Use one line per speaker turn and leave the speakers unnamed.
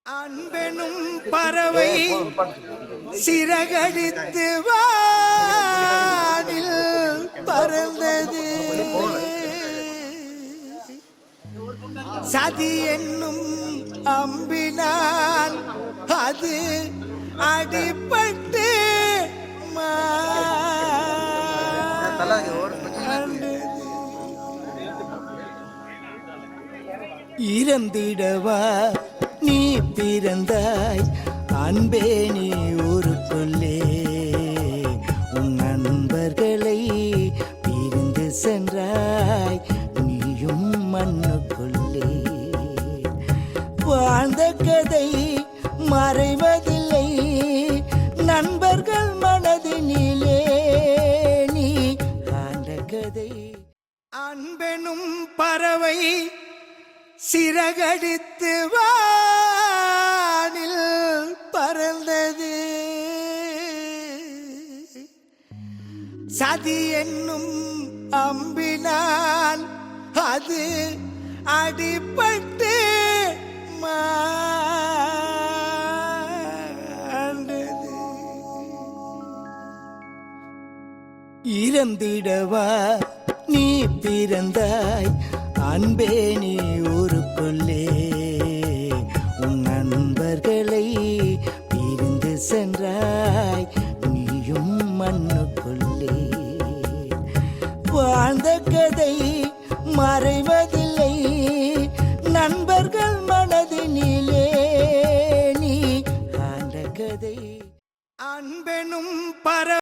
அன்பெனும் பறவை சிறகடித்து வானில் பறந்தது. சதி என்னும் அம்பினால் அது அடிபட்டு இறந்திடவா நீ பிறந்தாய் அன்பே நீ ஊருக்குள்ளே. உன் நண்பர்களை பிரிந்து சென்றாய் நீயும் மண்ணுக்குள்ளே. வாழ்ந்த கதை மறைவதில்லை நண்பர்கள் மனதினிலே நீ ஆண்ட கதை. அன்பெனும் பறவை சிறகடித்து வானில் பறந்தது. சதி என்னும் அம்பினால் அது அடிபட்டு மாண்டது. இறந்திடவா நீ பிறந்தாய் அன்பே நீ ஊருக்குள்ளே. உன் நண்பர்களை பிரிந்து சென்றாய் நீயும் மண்ணுக்குள்ளே. வாழ்ந்த கதை மறைவதில்லை நண்பர்கள் மனதினிலே நீ ஆண்ட கதை. அன்பெனும் பறவை